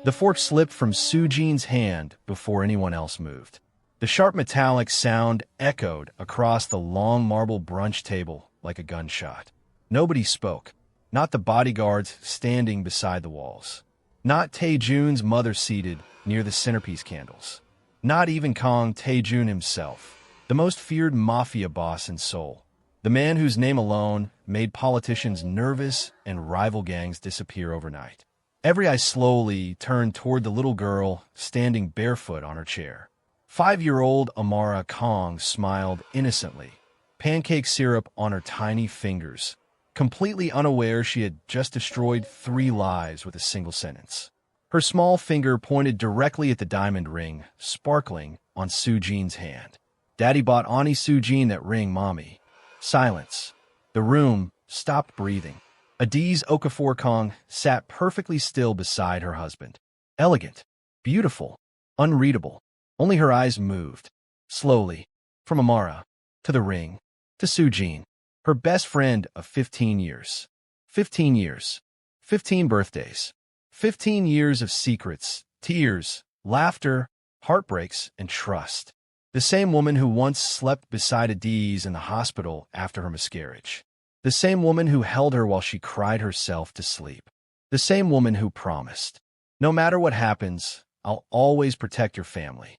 The fork slipped from Soo-jin's hand before anyone else moved. The sharp metallic sound echoed across the long marble brunch table like a gunshot. Nobody spoke. Not the bodyguards standing beside the walls. Not Tae-Joon's mother seated near the centerpiece candles. Not even Kang Tae-Joon himself, the most feared Mafia boss in Seoul. The man whose name alone made politicians nervous and rival gangs disappear overnight. Every eye slowly turned toward the little girl standing barefoot on her chair. 5-year-old Amara Kang smiled innocently, pancake syrup on her tiny fingers, completely unaware she had just destroyed 3 lives with a single sentence. Her small finger pointed directly at the diamond ring, sparkling on Soo-jin's hand. "Daddy bought Aunty Soo-jin that ring, Mommy." Silence. The room stopped breathing. Adaeze Okafor-Kang sat perfectly still beside her husband. Elegant, beautiful, unreadable. Only her eyes moved. Slowly. From Amara, to the ring, to Soo-jin, her best friend of 15 years. 15 years. 15 birthdays. 15 years of secrets, tears, laughter, heartbreaks, and trust. The same woman who once slept beside Adaeze in the hospital after her miscarriage. The same woman who held her while she cried herself to sleep. The same woman who promised, "No matter what happens, I'll always protect your family."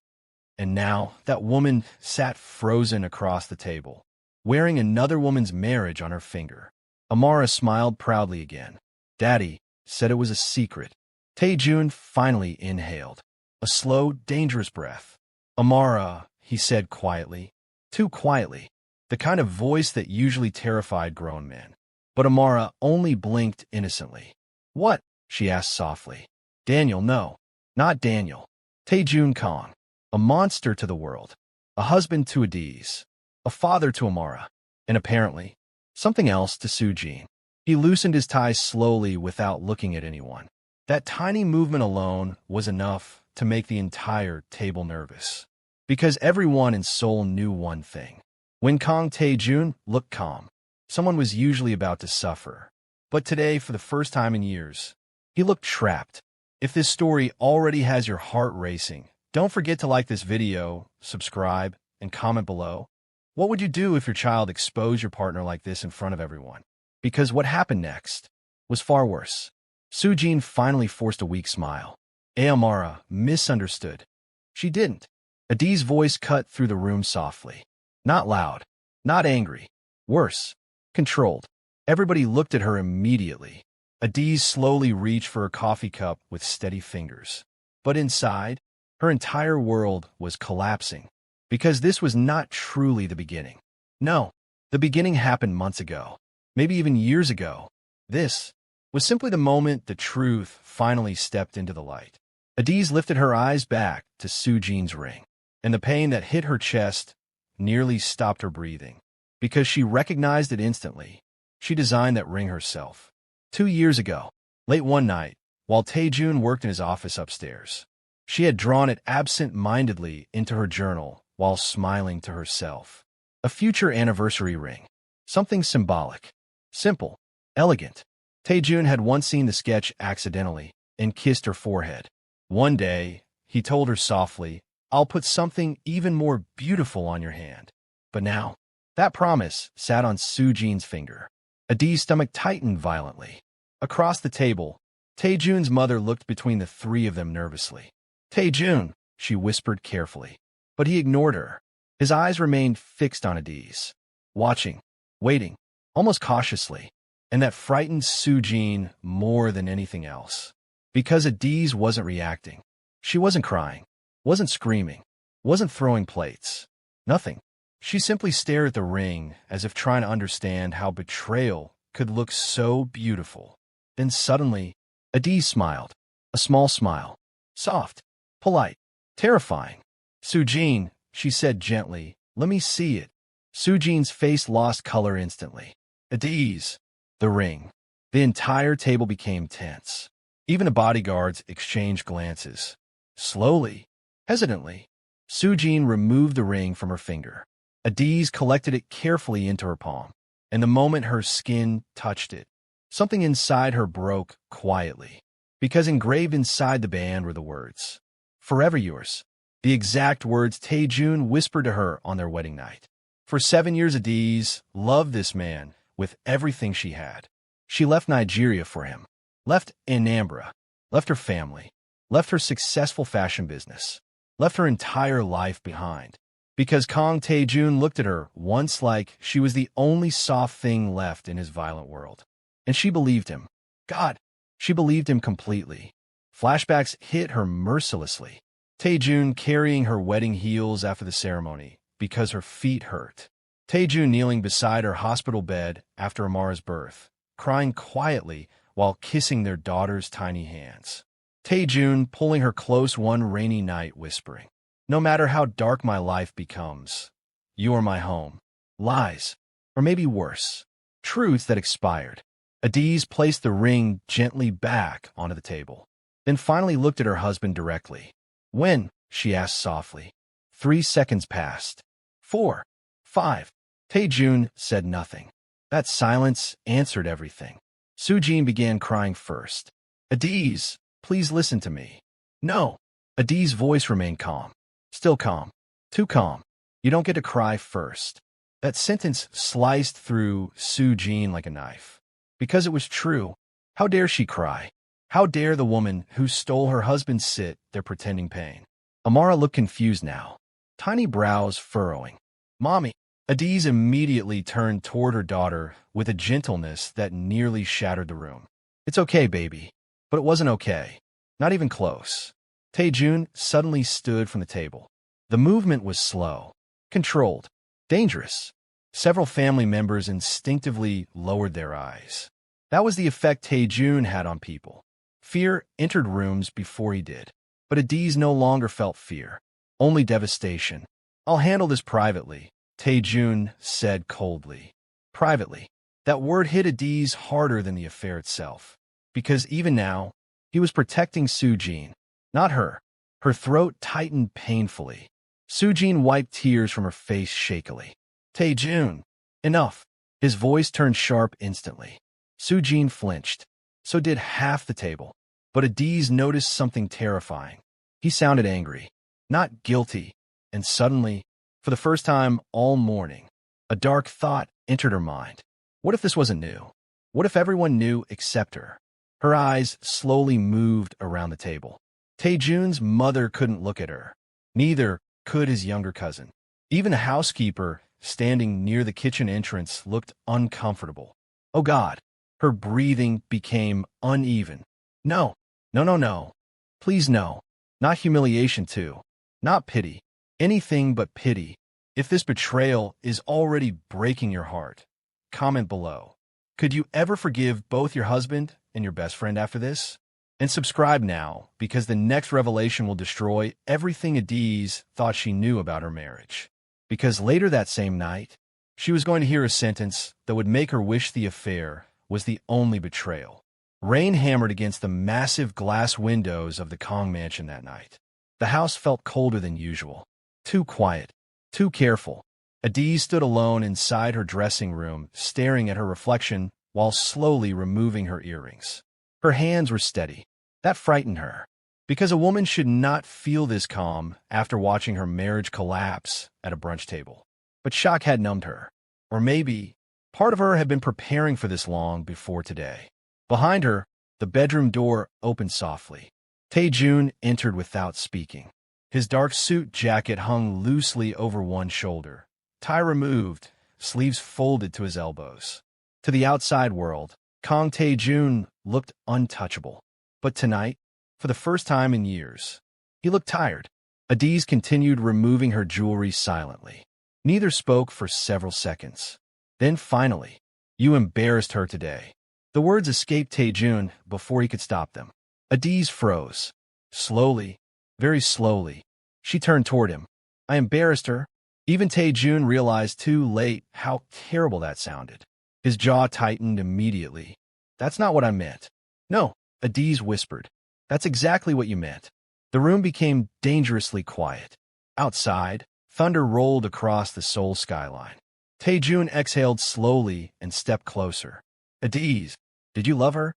And now that woman sat frozen across the table, wearing another woman's marriage on her finger. Amara smiled proudly again. "Daddy said it was a secret." Tae-Joon finally inhaled. A slow, dangerous breath. "Amara," he said quietly. Too quietly. The kind of voice that usually terrified grown men. But Amara only blinked innocently. "What?" she asked softly. "Daniel, no. Not Daniel. Tae-Joon Kang. A monster to the world. A husband to Adaeze. A father to Amara. And apparently, something else to Soo-jin." He loosened his ties slowly without looking at anyone. That tiny movement alone was enough to make the entire table nervous. Because everyone in Seoul knew one thing. When Kang Tae-Joon looked calm, someone was usually about to suffer. But today, for the first time in years, he looked trapped. If this story already has your heart racing, don't forget to like this video, subscribe, and comment below. What would you do if your child exposed your partner like this in front of everyone? Because what happened next was far worse. Soo-jin finally forced a weak smile. Amara misunderstood. She didn't. Adaeze's voice cut through the room softly. Not loud, not angry. Worse, controlled. Everybody looked at her immediately. Adaeze slowly reached for her coffee cup with steady fingers. But inside, her entire world was collapsing. Because this was not truly the beginning. No, the beginning happened months ago. Maybe even years ago. This was simply the moment the truth finally stepped into the light. Adaeze lifted her eyes back to Soo-jin's ring, and the pain that hit her chest nearly stopped her breathing. Because she recognized it instantly. She designed that ring herself. 2 years ago, late one night, while Tae-Joon worked in his office upstairs. She had drawn it absent-mindedly into her journal while smiling to herself. A future anniversary ring. Something symbolic. Simple. Elegant. Tae-Joon had once seen the sketch accidentally and kissed her forehead. One day, he told her softly, "I'll put something even more beautiful on your hand." But now, that promise sat on Soo-jin's finger. Adaeze's stomach tightened violently. Across the table, Tae-Joon's mother looked between the 3 of them nervously. "Tae-Joon," she whispered carefully. But he ignored her. His eyes remained fixed on Adaeze, watching, waiting, almost cautiously. And that frightened Soo-jin more than anything else. Because Adaeze wasn't reacting. She wasn't crying, wasn't screaming, wasn't throwing plates. Nothing. She simply stared at the ring as if trying to understand how betrayal could look so beautiful. Then suddenly, Adaeze smiled. A small smile. Soft, polite, terrifying. "Soo-jin," she said gently, "let me see it." Soo-jin's face lost color instantly. "Adaeze." The ring. The entire table became tense. Even the bodyguards exchanged glances. Slowly, hesitantly, Soo-jin removed the ring from her finger. Adaeze collected it carefully into her palm, and the moment her skin touched it, something inside her broke quietly. Because engraved inside the band were the words, "Forever yours." The exact words Tae-Joon whispered to her on their wedding night. For 7 years, Adaeze loved this man with everything she had. She left Nigeria for him, left Amara, left her family, left her successful fashion business, left her entire life behind. Because Tae-Joon looked at her once like she was the only soft thing left in his violent world. And she believed him. God, she believed him completely. Flashbacks hit her mercilessly. Tae-Joon carrying her wedding heels after the ceremony because her feet hurt. Tae-Joon kneeling beside her hospital bed after Amara's birth, crying quietly while kissing their daughter's tiny hands. Tae-Joon pulling her close one rainy night, whispering, "No matter how dark my life becomes, you are my home." Lies, or maybe worse, truths that expired. Adaeze placed the ring gently back onto the table, then finally looked at her husband directly. "When?" she asked softly. 3 seconds passed. 4, 5. Tae-Joon said nothing. That silence answered everything. Soo-jin began crying first. "Adaeze, please listen to me." "No." Adaeze's voice remained calm. Still calm. Too calm. "You don't get to cry first." That sentence sliced through Soo-jin like a knife. Because it was true. How dare she cry? How dare the woman who stole her husband sit there pretending pain? Amara looked confused now, tiny brows furrowing. "Mommy." Adaeze immediately turned toward her daughter with a gentleness that nearly shattered the room. "It's okay, baby." But it wasn't okay. Not even close. Tae-Joon suddenly stood from the table. The movement was slow, controlled, dangerous. Several family members instinctively lowered their eyes. That was the effect Tae-Joon had on people. Fear entered rooms before he did. But Adaeze no longer felt fear, only devastation. "I'll handle this privately," Tae-Joon said coldly. Privately. That word hit Adaeze harder than the affair itself. Because even now, he was protecting Soo-jin, not her. Her throat tightened painfully. Soo-jin wiped tears from her face shakily. "Tae-Joon, enough." His voice turned sharp instantly. Soo-jin flinched. So did half the table. But Adaeze noticed something terrifying. He sounded angry, not guilty. And suddenly, for the first time all morning, a dark thought entered her mind. What if this wasn't new? What if everyone knew except her? Her eyes slowly moved around the table. Tae-Joon's mother couldn't look at her. Neither could his younger cousin. Even a housekeeper standing near the kitchen entrance looked uncomfortable. Oh God, her breathing became uneven. No, no, no, no. Please no. Not humiliation too. Not pity. Anything but pity. If this betrayal is already breaking your heart, comment below. Could you ever forgive both your husband and your best friend after this? And subscribe now, because the next revelation will destroy everything Adaeze thought she knew about her marriage. Because later that same night, she was going to hear a sentence that would make her wish the affair was the only betrayal. Rain hammered against the massive glass windows of the Kang mansion that night. The house felt colder than usual. Too quiet. Too careful. Adaeze stood alone inside her dressing room, staring at her reflection while slowly removing her earrings. Her hands were steady. That frightened her. Because a woman should not feel this calm after watching her marriage collapse at a brunch table. But shock had numbed her. Or maybe part of her had been preparing for this long before today. Behind her, the bedroom door opened softly. Tae-Joon entered without speaking. His dark suit jacket hung loosely over one shoulder, tie removed, sleeves folded to his elbows. To the outside world, Tae-Joon looked untouchable. But tonight, for the first time in years, he looked tired. Adaeze continued removing her jewelry silently. Neither spoke for several seconds. Then finally, "You embarrassed her today." The words escaped Tae-Joon before he could stop them. Adaeze froze. Slowly, very slowly, she turned toward him. "I embarrassed her." Even Tae-Joon realized too late how terrible that sounded. His jaw tightened immediately. "That's not what I meant." "No," Adaeze whispered. "That's exactly what you meant." The room became dangerously quiet. Outside, thunder rolled across the Seoul skyline. Tae-Joon exhaled slowly and stepped closer. "Adaeze, did you love her?"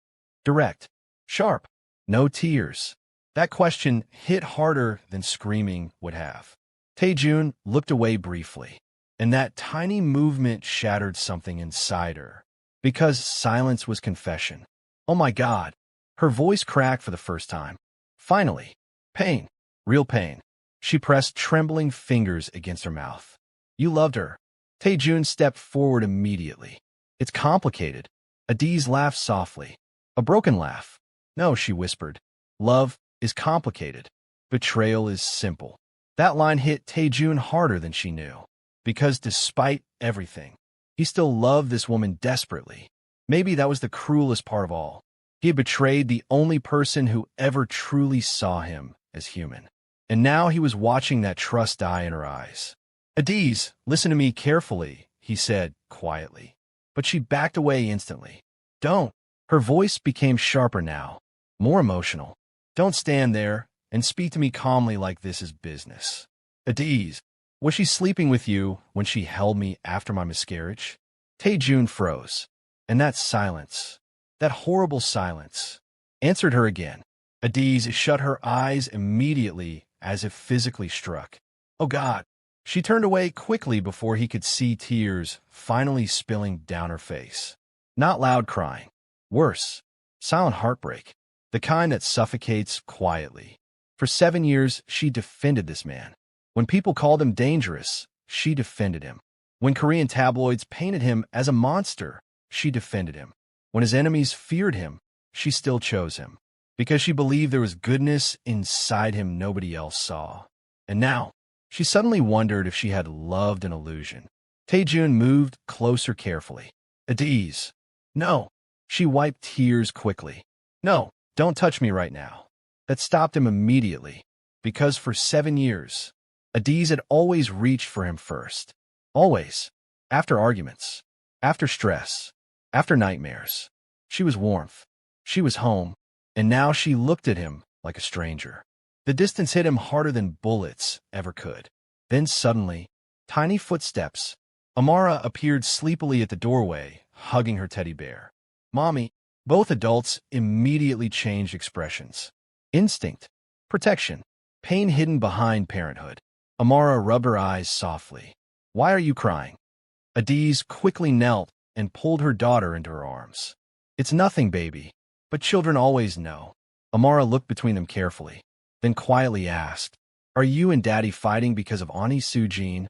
Direct. Sharp. No tears. That question hit harder than screaming would have. Tae-Joon looked away briefly, and that tiny movement shattered something inside her. Because silence was confession. Oh my God. Her voice cracked for the first time. Finally. Pain. Real pain. She pressed trembling fingers against her mouth. You loved her. Tae-Joon stepped forward immediately. It's complicated. Adaeze laughed softly. A broken laugh. No, she whispered. Love is complicated. Betrayal is simple. That line hit Tae-Joon harder than she knew. Because despite everything, he still loved this woman desperately. Maybe that was the cruelest part of all. He had betrayed the only person who ever truly saw him as human. And now he was watching that trust die in her eyes. Adaeze, listen to me carefully, he said quietly. But she backed away instantly. Don't. Her voice became sharper now, more emotional. Don't stand there and speak to me calmly like this is business. Adaeze, was she sleeping with you when she held me after my miscarriage? Tae-Joon froze. And that silence, that horrible silence, answered her again. Adaeze shut her eyes immediately as if physically struck. Oh God. She turned away quickly before he could see tears finally spilling down her face. Not loud crying. Worse, silent heartbreak. The kind that suffocates quietly. For 7 years, she defended this man. When people called him dangerous, she defended him. When Korean tabloids painted him as a monster, she defended him. When his enemies feared him, she still chose him. Because she believed there was goodness inside him nobody else saw. And now, she suddenly wondered if she had loved an illusion. Tae-Joon moved closer carefully. Adaeze. No. She wiped tears quickly. No, don't touch me right now. That stopped him immediately. Because for 7 years, Adaeze had always reached for him first. Always. After arguments. After stress. After nightmares. She was warmth. She was home. And now she looked at him like a stranger. The distance hit him harder than bullets ever could. Then suddenly, tiny footsteps. Amara appeared sleepily at the doorway, hugging her teddy bear. Mommy. Both adults immediately changed expressions. Instinct. Protection. Pain hidden behind parenthood. Amara rubbed her eyes softly. Why are you crying? Adaeze quickly knelt and pulled her daughter into her arms. It's nothing, baby. But children always know. Amara looked between them carefully, then quietly asked, Are you and Daddy fighting because of Aunty Soo-jin?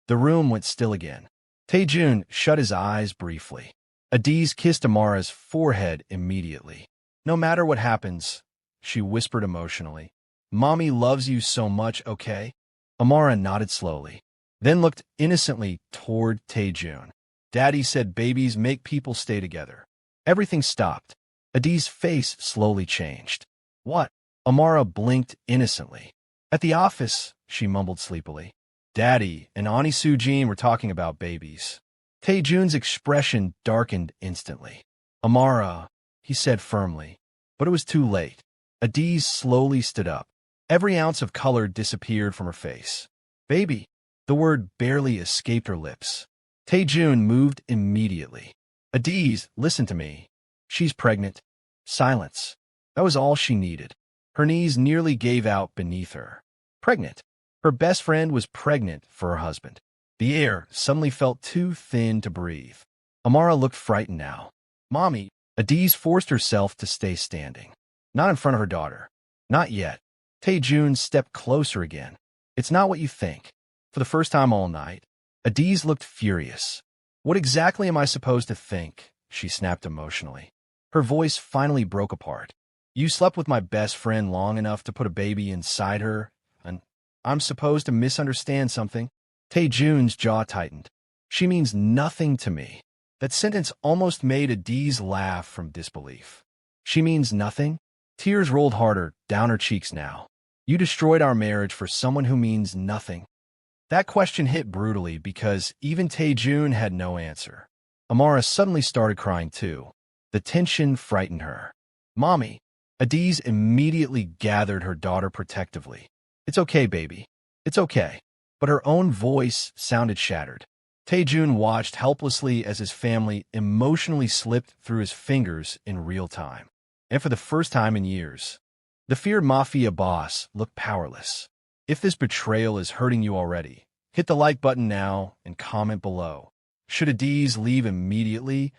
The room went still again. Tae-Joon shut his eyes briefly. Adaeze kissed Amara's forehead immediately. No matter what happens, she whispered emotionally, Mommy loves you so much, okay? Amara nodded slowly, then looked innocently toward Tae-Joon. Daddy said babies make people stay together. Everything stopped. Adaze's face slowly changed. What? Amara blinked innocently. At the office, she mumbled sleepily. Daddy and Aunty Soo-jin were talking about babies. Tae-Joon's expression darkened instantly. Amara, he said firmly. But it was too late. Adaeze slowly stood up. Every ounce of color disappeared from her face. Baby. The word barely escaped her lips. Tae-Joon moved immediately. Adaeze, listen to me. She's pregnant. Silence. That was all she needed. Her knees nearly gave out beneath her. Pregnant. Her best friend was pregnant for her husband. The air suddenly felt too thin to breathe. Amara looked frightened now. Mommy. Adaeze forced herself to stay standing. Not in front of her daughter. Not yet. Tae-Joon stepped closer again. It's not what you think. For the first time all night, Adaeze looked furious. What exactly am I supposed to think? She snapped emotionally. Her voice finally broke apart. You slept with my best friend long enough to put a baby inside her, and I'm supposed to misunderstand something? Tae-Joon's jaw tightened. She means nothing to me. That sentence almost made Adaeze laugh from disbelief. She means nothing? Tears rolled harder down her cheeks now. You destroyed our marriage for someone who means nothing. That question hit brutally because even Tae-Joon had no answer. Amara suddenly started crying too. The tension frightened her. Mommy. Adaeze immediately gathered her daughter protectively. It's okay, baby. It's okay. But her own voice sounded shattered. Tae-Joon watched helplessly as his family emotionally slipped through his fingers in real time. And for the first time in years, the feared Mafia boss looked powerless. If this betrayal is hurting you already, hit the like button now and comment below. Should Adaeze leave immediately,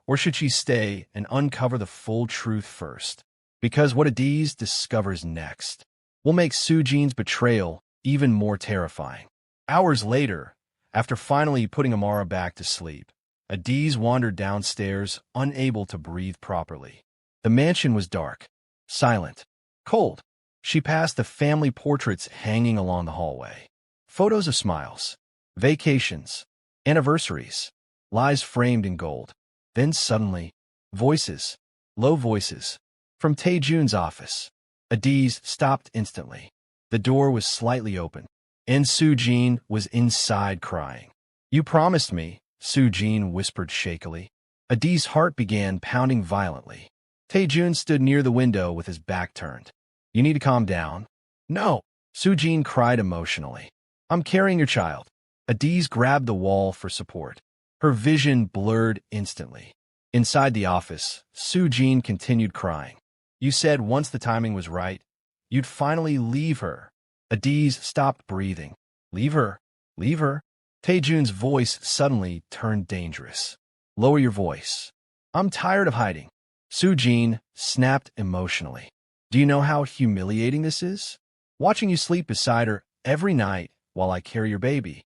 or should she stay and uncover the full truth first? Because what Adaeze discovers next will make Soojin's betrayal even more terrifying. Hours later, after finally putting Amara back to sleep, Adaeze wandered downstairs, unable to breathe properly. The mansion was dark, silent, cold. She passed the family portraits hanging along the hallway. Photos of smiles, vacations, anniversaries, lies framed in gold. Then suddenly, voices, low voices, from Tae-Joon's office. Adaeze stopped instantly. The door was slightly open, and Soojin was inside crying. "You promised me," Soojin whispered shakily. Adaeze's heart began pounding violently. Tae-Joon stood near the window with his back turned. "You need to calm down." "No," Soojin cried emotionally. "I'm carrying your child." Adaeze grabbed the wall for support. Her vision blurred instantly. Inside the office, Soojin continued crying. "You said once the timing was right, you'd finally leave her." Adaeze stopped breathing. "Leave her? Leave her?" Tae-Joon's voice suddenly turned dangerous. "Lower your voice. I'm tired of hiding." Soojin snapped emotionally. "Do you know how humiliating this is? Watching you sleep beside her every night while I carry your baby."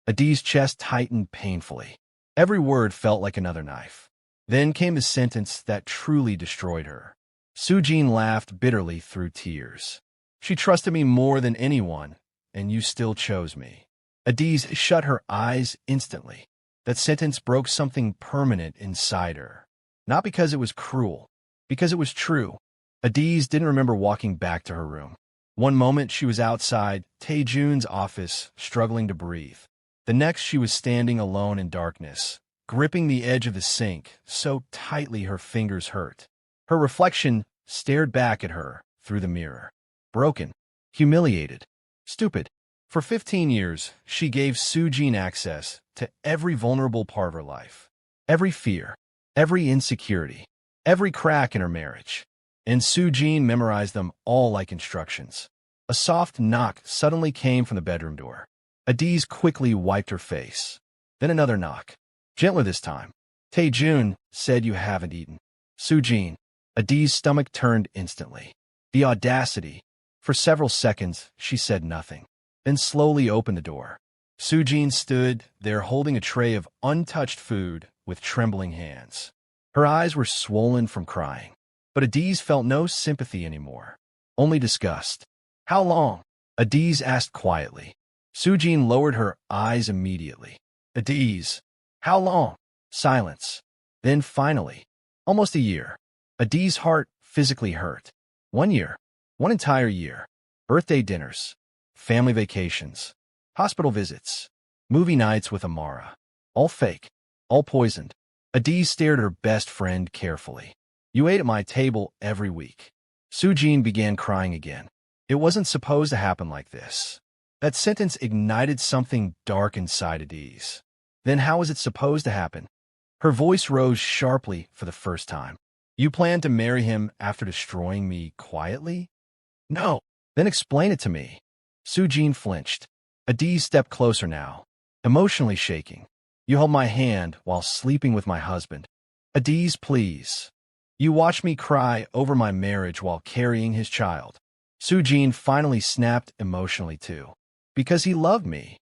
Adaeze's chest tightened painfully. Every word felt like another knife. Then came the sentence that truly destroyed her. Soojin laughed bitterly through tears. "She trusted me more than anyone, and you still chose me." Adaeze shut her eyes instantly. That sentence broke something permanent inside her. Not because it was cruel, because it was true. Adaeze didn't remember walking back to her room. One moment she was outside Tae-Joon's office, struggling to breathe. The next she was standing alone in darkness, gripping the edge of the sink so tightly her fingers hurt. Her reflection stared back at her through the mirror. Broken, humiliated, stupid. For 15 years, she gave Soojin access to every vulnerable part of her life. Every fear, every insecurity, every crack in her marriage. And Soojin memorized them all like instructions. A soft knock suddenly came from the bedroom door. Adaeze quickly wiped her face. Then another knock. Gentler this time. "Tae-Joon said you haven't eaten." "Soojin." Adaeze's stomach turned instantly. The audacity. For several seconds, she said nothing, then slowly opened the door. Soojin stood there holding a tray of untouched food with trembling hands. Her eyes were swollen from crying. But Adaeze felt no sympathy anymore, only disgust. "How long?" Adaeze asked quietly. Soojin lowered her eyes immediately. "Adaeze, how long?" Silence. Then finally, "Almost a year." Adaeze's heart physically hurt. 1 year. 1 entire year. Birthday dinners. Family vacations. Hospital visits. Movie nights with Amara. All fake. All poisoned. Adaeze stared at her best friend carefully. "You ate at my table every week." Soojin began crying again. It wasn't supposed to happen like this. That sentence ignited something dark inside Adaeze. Then how was it supposed to happen? Her voice rose sharply for the first time. "You plan to marry him after destroying me quietly?" "No." "Then explain it to me." Soojin flinched. Adaeze stepped closer now, emotionally shaking. "You held my hand while sleeping with my husband." "Adaeze, please." "You watched me cry over my marriage while carrying his child." Soojin finally snapped emotionally too. "Because he loved me."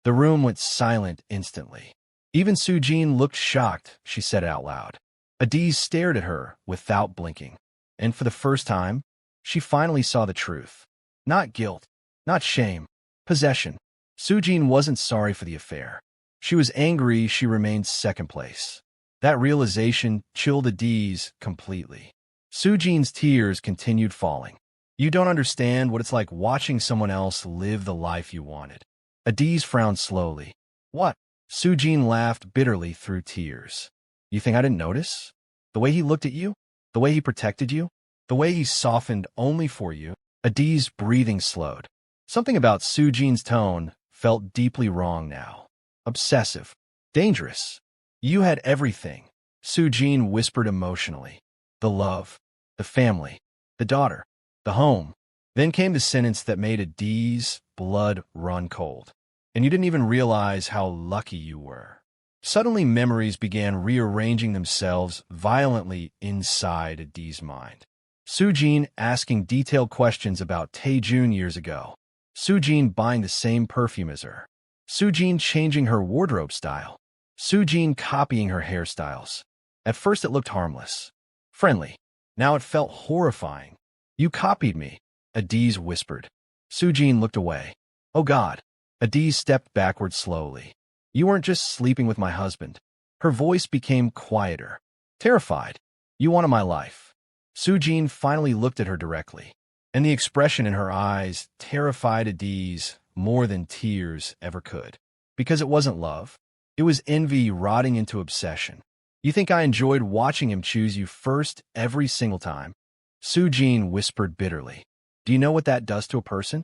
The room went silent instantly. Even Soojin looked shocked, she said out loud. Adaeze stared at her without blinking. And for the first time, she finally saw the truth. Not guilt, not shame, possession. Soojin wasn't sorry for the affair. She was angry she remained second place. That realization chilled Adaeze completely. Soojin's tears continued falling. "You don't understand what it's like watching someone else live the life you wanted." Adaeze frowned slowly. "What?" Soojin laughed bitterly through tears. "You think I didn't notice? The way he looked at you? The way he protected you? The way he softened only for you?" Adaeze's breathing slowed. Something about Soojin's tone felt deeply wrong now. Obsessive. Dangerous. "You had everything," Soojin whispered emotionally. "The love, the family, the daughter, the home. Then came the sentence that made Adaeze's blood run cold. And you didn't even realize how lucky you were. Suddenly, memories began rearranging themselves violently inside Adaeze's mind. Soo-jin asking detailed questions about Tae-Joon years ago. Soo-jin buying the same perfume as her. Soo-jin changing her wardrobe style. Soo-jin copying her hairstyles. At first it looked harmless, friendly. Now it felt horrifying. "You copied me," Adaeze whispered. Soo-jin looked away. "Oh God." Adaeze stepped backward slowly. "You weren't just sleeping with my husband." Her voice became quieter. "Terrified. You wanted my life." Soo-jin finally looked at her directly, and the expression in her eyes terrified Adaeze more than tears ever could. Because it wasn't love. It was envy rotting into obsession. "You think I enjoyed watching him choose you first every single time?" Soo-jin whispered bitterly. "Do you know what that does to a person?"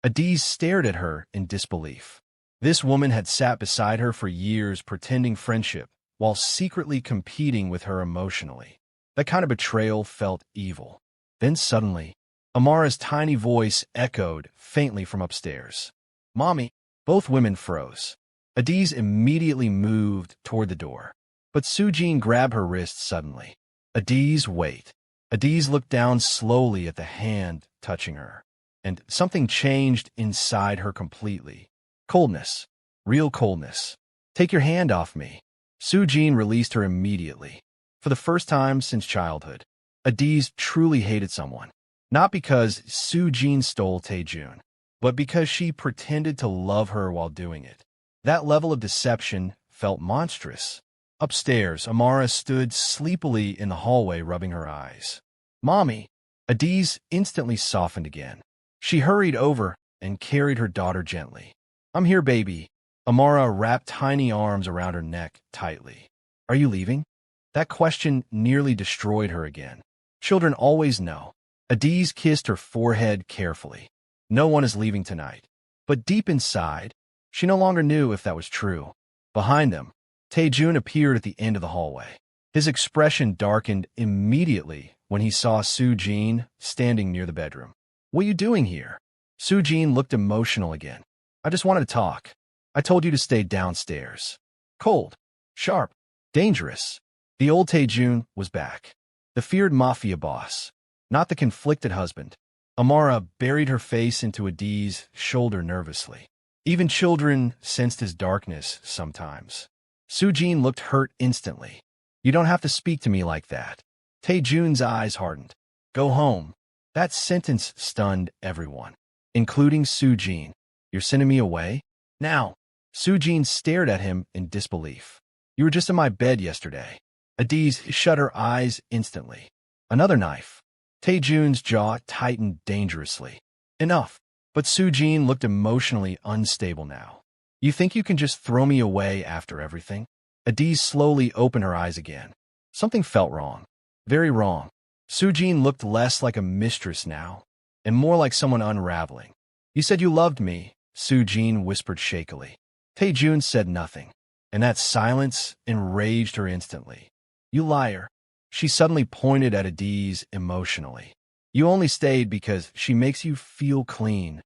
Adaeze stared at her in disbelief. This woman had sat beside her for years pretending friendship while secretly competing with her emotionally. That kind of betrayal felt evil. Then suddenly, Amara's tiny voice echoed faintly from upstairs. "Mommy." Both women froze. Adaeze immediately moved toward the door. But Soo-jin grabbed her wrist suddenly. "Adaeze, wait." Adaeze looked down slowly at the hand touching her, and something changed inside her completely. Coldness. Real coldness. "Take your hand off me." Soo-jin released her immediately. For the first time since childhood, Adaeze truly hated someone. Not because Soo-jin stole Tae-Joon, but because she pretended to love her while doing it. That level of deception felt monstrous. Upstairs, Amara stood sleepily in the hallway rubbing her eyes. "Mommy." Adaeze instantly softened again. She hurried over and carried her daughter gently. "I'm here, baby." Amara wrapped tiny arms around her neck tightly. "Are you leaving?" That question nearly destroyed her again. Children always know. Adaeze kissed her forehead carefully. "No one is leaving tonight." But deep inside, she no longer knew if that was true. Behind them, Tae-Joon appeared at the end of the hallway. His expression darkened immediately when he saw Soo-jin standing near the bedroom. "What are you doing here?" Soo-jin looked emotional again. "I just wanted to talk. I told you to stay downstairs." Cold, sharp, dangerous. The old Tae-Joon was back. The feared Mafia boss, not the conflicted husband. Amara buried her face into Adaeze's shoulder nervously. Even children sensed his darkness sometimes. Soo-jin looked hurt instantly. "You don't have to speak to me like that." Tae-Joon's eyes hardened. "Go home." That sentence stunned everyone, including Soo-jin. "You're sending me away? Now?" Soo-jin stared at him in disbelief. "You were just in my bed yesterday." Adaeze shut her eyes instantly. Another knife. Tae-Joon's jaw tightened dangerously. "Enough." But Soo-jin looked emotionally unstable now. "You think you can just throw me away after everything?" Adaeze slowly opened her eyes again. Something felt wrong. Very wrong. Soo-jin looked less like a mistress now, and more like someone unraveling. "You said you loved me," Soo-jin whispered shakily. Tae-Joon said nothing, and that silence enraged her instantly. "You liar." She suddenly pointed at Adaeze emotionally. "You only stayed because she makes you feel clean."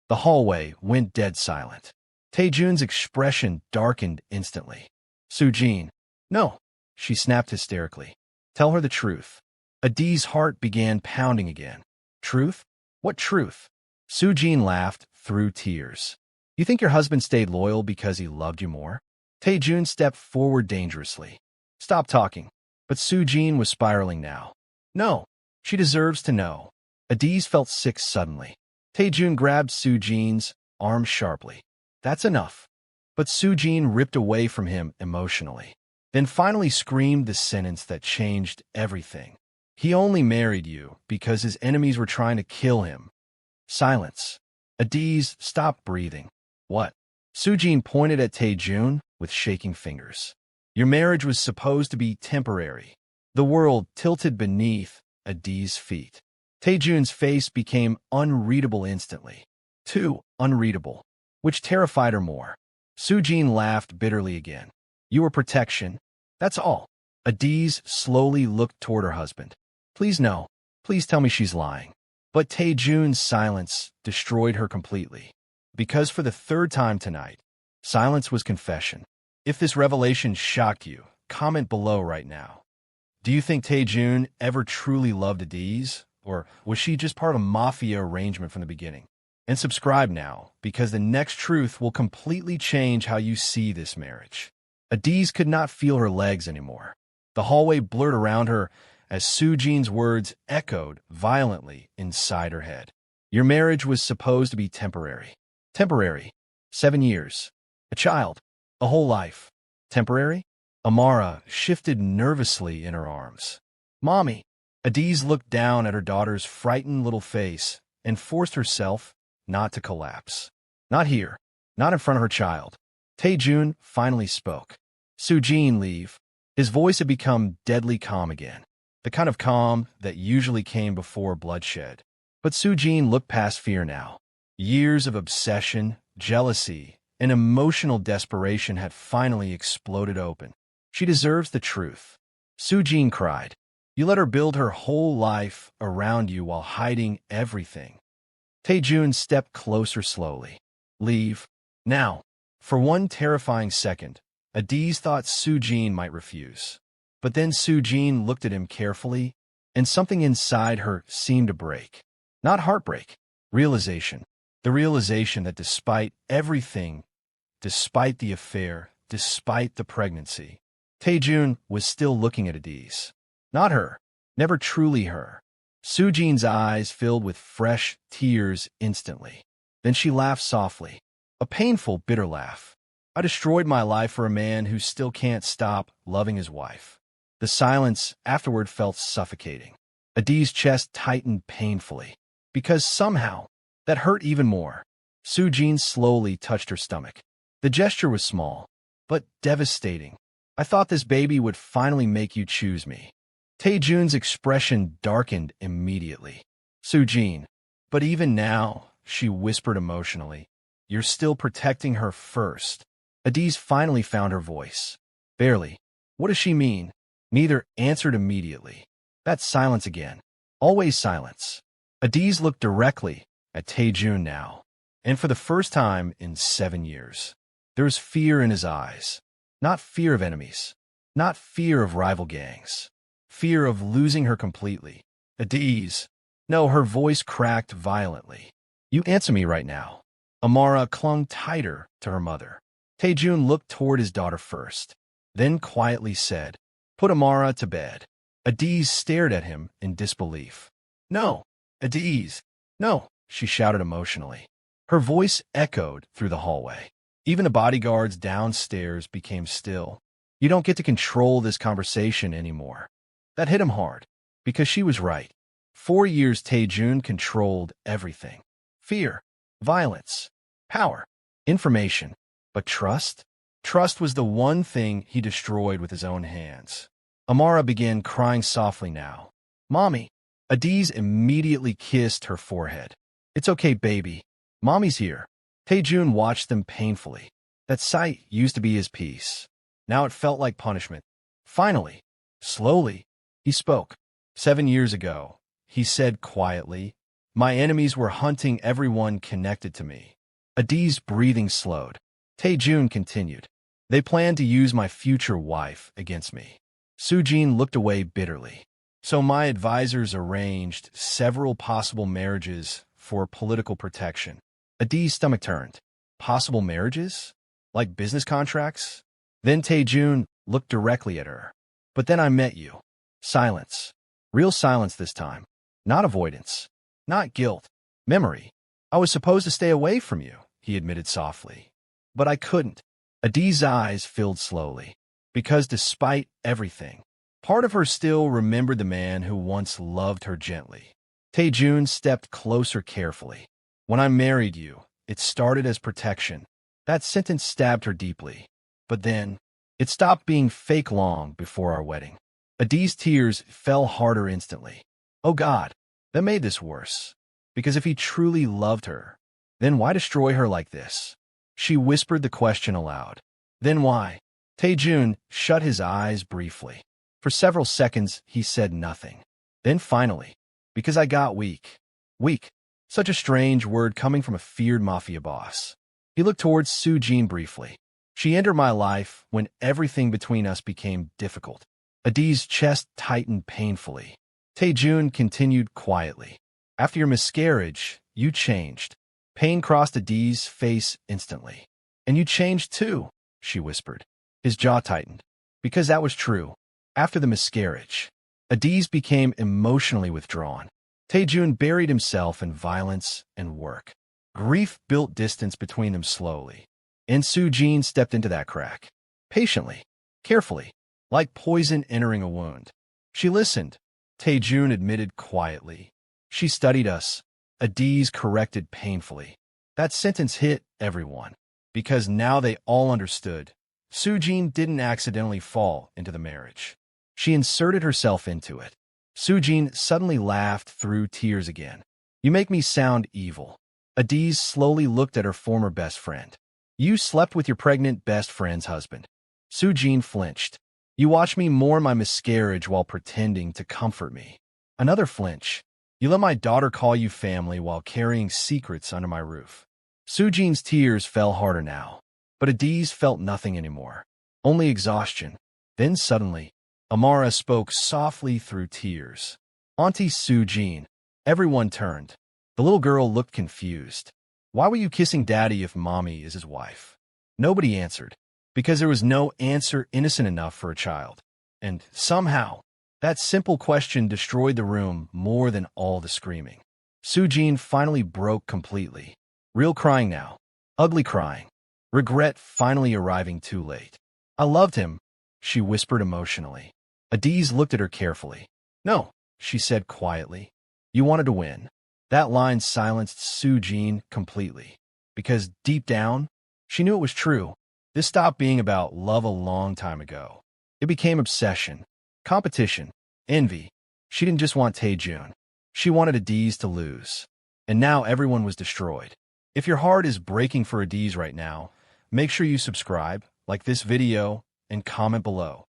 The hallway went dead silent. Tae-Joon's expression darkened instantly. "Soo-jin." "No," she snapped hysterically. "Tell her the truth." Adaeze's heart began pounding again. "Truth? What truth?" Soo-jin laughed through tears. "You think your husband stayed loyal because he loved you more?" Tae-Joon stepped forward dangerously. "Stop talking." But Soo-jin was spiraling now. "No, she deserves to know." Adaeze felt sick suddenly. Tae-Joon grabbed Soo-jin's arm sharply. "That's enough." But Soo-jin ripped away from him emotionally, then finally screamed the sentence that changed everything. "He only married you because his enemies were trying to kill him." Silence. Adaeze stopped breathing. "What?" Soo-jin pointed at Tae-Joon with shaking fingers. "Your marriage was supposed to be temporary." The world tilted beneath Adaeze's feet. Tae-Joon's face became unreadable instantly. Too unreadable, which terrified her more. Soo-jin laughed bitterly again. "You were protection. That's all." Adaeze slowly looked toward her husband. "Please no." Please tell me she's lying. But Tae-Joon's silence destroyed her completely. Because for the third time tonight, silence was confession. If this revelation shocked you, comment below right now. Do you think Tae-Joon ever truly loved Adaeze? Or was she just part of a Mafia arrangement from the beginning? And subscribe now, because the next truth will completely change how you see this marriage. Adaeze could not feel her legs anymore. The hallway blurred around her as Soo-jin's words echoed violently inside her head. Your marriage was supposed to be temporary. Temporary. 7 years. A child. A whole life. Temporary? Amara shifted nervously in her arms. Mommy. Adaeze looked down at her daughter's frightened little face and forced herself not to collapse. Not here. Not in front of her child. Tae-Joon finally spoke. Soo-jin, leave. His voice had become deadly calm again. The kind of calm that usually came before bloodshed. But Soo-jin looked past fear now. Years of obsession, jealousy, and emotional desperation had finally exploded open. She deserves the truth. Soo-jin cried. You let her build her whole life around you while hiding everything. Tae-Joon stepped closer slowly. Leave. Now. For one terrifying second, Adaeze thought Soo-jin might refuse. But then Soo-jin looked at him carefully, and something inside her seemed to break. Not heartbreak. Realization. The realization that despite everything, despite the affair, despite the pregnancy, Tae-Joon was still looking at Adaeze. Not her. Never truly her. Soo-jin's eyes filled with fresh tears instantly. Then she laughed softly. A painful, bitter laugh. I destroyed my life for a man who still can't stop loving his wife. The silence afterward felt suffocating. Adaeze's chest tightened painfully. Because somehow, that hurt even more. Soo-jin slowly touched her stomach. The gesture was small, but devastating. I thought this baby would finally make you choose me. Tae-Joon's expression darkened immediately. Soo-jin. But even now, she whispered emotionally, you're still protecting her first. Adaeze finally found her voice. Barely. What does she mean? Neither answered immediately. That's silence again. Always silence. Adaeze looked directly at Tae-Joon now, and for the first time in 7 years. There was fear in his eyes. Not fear of enemies. Not fear of rival gangs. Fear of losing her completely. Adaeze. No, her voice cracked violently. You answer me right now. Amara clung tighter to her mother. Tae-Joon looked toward his daughter first, then quietly said, Put Amara to bed. Adaeze stared at him in disbelief. No, Adaeze. No, she shouted emotionally. Her voice echoed through the hallway. Even the bodyguards downstairs became still. You don't get to control this conversation anymore. That hit him hard, because she was right. 4 years Tae-Joon controlled everything. Fear, violence, power, information. But trust? Trust was the one thing he destroyed with his own hands. Amara began crying softly now. Mommy. Adaeze immediately kissed her forehead. It's okay, baby. Mommy's here. Tae-Joon watched them painfully. That sight used to be his peace. Now it felt like punishment. Finally, slowly, he spoke. 7 years ago, he said quietly, my enemies were hunting everyone connected to me. Adaeze's breathing slowed. Tae-Joon continued. They planned to use my future wife against me. Soo-jin looked away bitterly. So my advisors arranged several possible marriages for political protection. Adaeze's stomach turned. Possible marriages? Like business contracts? Then Tae-Joon looked directly at her. But then I met you. Silence. Real silence this time. Not avoidance. Not guilt. Memory. I was supposed to stay away from you, he admitted softly. But I couldn't. Adaeze's eyes filled slowly. Because despite everything, part of her still remembered the man who once loved her gently. Tae-Joon stepped closer carefully. When I married you, it started as protection. That sentence stabbed her deeply. But then, it stopped being fake long before our wedding. Adaeze's tears fell harder instantly. Oh God, that made this worse. Because if he truly loved her, then why destroy her like this? She whispered the question aloud. Then why? Tae-Joon shut his eyes briefly. For several seconds, he said nothing. Then finally, Because I got weak. Weak. Such a strange word coming from a feared mafia boss. He looked towards Soo-jin briefly. She entered my life when everything between us became difficult. Adaeze's chest tightened painfully. Tae-Joon continued quietly. After your miscarriage, you changed. Pain crossed Adaeze's face instantly. And you changed too, she whispered. His jaw tightened. Because that was true. After the miscarriage, Adaeze became emotionally withdrawn. Tae-Joon buried himself in violence and work. Grief built distance between them slowly. And Soo-jin stepped into that crack. Patiently, carefully, like poison entering a wound. She listened. Tae-Joon admitted quietly. She studied us. Adaeze corrected painfully. That sentence hit everyone. Because now they all understood. Soo-jin didn't accidentally fall into the marriage. She inserted herself into it. Soo-jin suddenly laughed through tears again. You make me sound evil. Adaeze slowly looked at her former best friend. You slept with your pregnant best friend's husband. Soo-jin flinched. You watched me mourn my miscarriage while pretending to comfort me. Another flinch. You let my daughter call you family while carrying secrets under my roof. Soo-jin's tears fell harder now. But Adaeze felt nothing anymore. Only exhaustion. Then suddenly, Amara spoke softly through tears. Aunty Soo-jin. Everyone turned. The little girl looked confused. Why were you kissing Daddy if Mommy is his wife? Nobody answered. Because there was no answer innocent enough for a child. And somehow, that simple question destroyed the room more than all the screaming. Soo-jin finally broke completely. Real crying now. Ugly crying. Regret finally arriving too late. I loved him, she whispered emotionally. Adaeze looked at her carefully. No, she said quietly. You wanted to win. That line silenced Soo-jin completely. Because deep down, she knew it was true. This stopped being about love a long time ago. It became obsession, competition, envy. She didn't just want Tae-Joon. She wanted Adaeze to lose. And now everyone was destroyed. If your heart is breaking for Adaeze right now, make sure you subscribe, like this video, and comment below.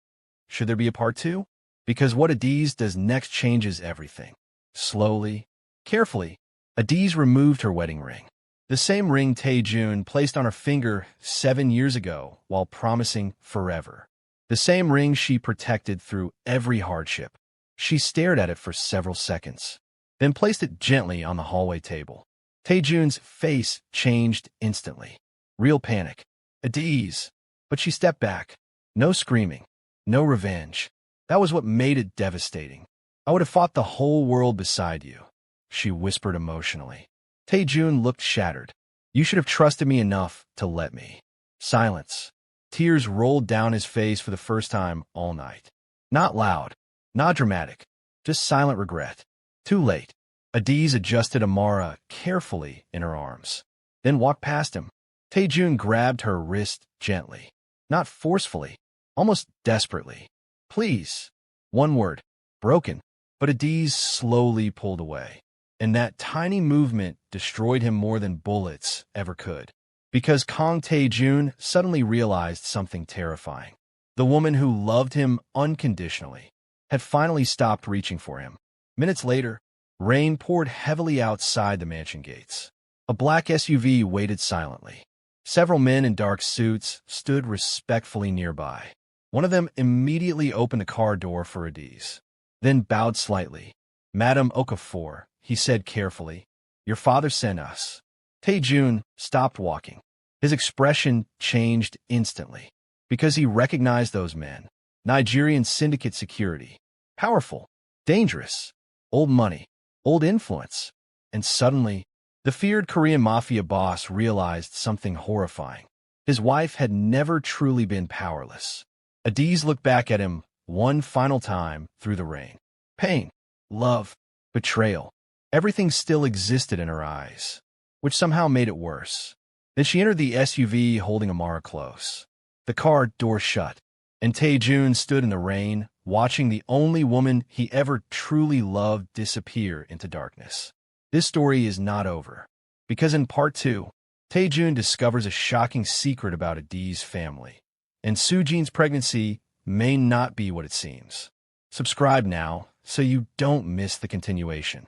Should there be a part 2? Because what Adaeze does next changes everything. Slowly, carefully, Adaeze removed her wedding ring. The same ring Tae-Joon placed on her finger 7 years ago while promising forever. The same ring she protected through every hardship. She stared at it for several seconds, then placed it gently on the hallway table. Tae-Joon's face changed instantly. Real panic. Adaeze. But she stepped back. No screaming. No revenge. That was what made it devastating. I would have fought the whole world beside you, she whispered emotionally. Tae-Joon looked shattered. You should have trusted me enough to let me. Silence. Tears rolled down his face for the first time all night. Not loud. Not dramatic. Just silent regret. Too late. Adaeze adjusted Amara carefully in her arms, then walked past him. Tae-Joon grabbed her wrist gently. Not forcefully. Almost desperately. Please. One word. Broken. But Adaeze slowly pulled away. And that tiny movement destroyed him more than bullets ever could. Because Kang Tae-Joon suddenly realized something terrifying. The woman who loved him unconditionally had finally stopped reaching for him. Minutes later, rain poured heavily outside the mansion gates. A black SUV waited silently. Several men in dark suits stood respectfully nearby. One of them immediately opened the car door for Adaeze, then bowed slightly. Madam Okafor, he said carefully, your father sent us. Tae-Joon stopped walking. His expression changed instantly, because he recognized those men. Nigerian syndicate security. Powerful, dangerous, old money, old influence. And suddenly, the feared Korean mafia boss realized something horrifying. His wife had never truly been powerless. Adaeze looked back at him one final time through the rain. Pain, love, betrayal. Everything still existed in her eyes, which somehow made it worse. Then she entered the SUV holding Amara close. The car door shut, and Tae-Joon stood in the rain, watching the only woman he ever truly loved disappear into darkness. This story is not over, because in part 2, Tae-Joon discovers a shocking secret about Adaeze's family, and Soo-jin's pregnancy may not be what it seems. Subscribe now so you don't miss the continuation.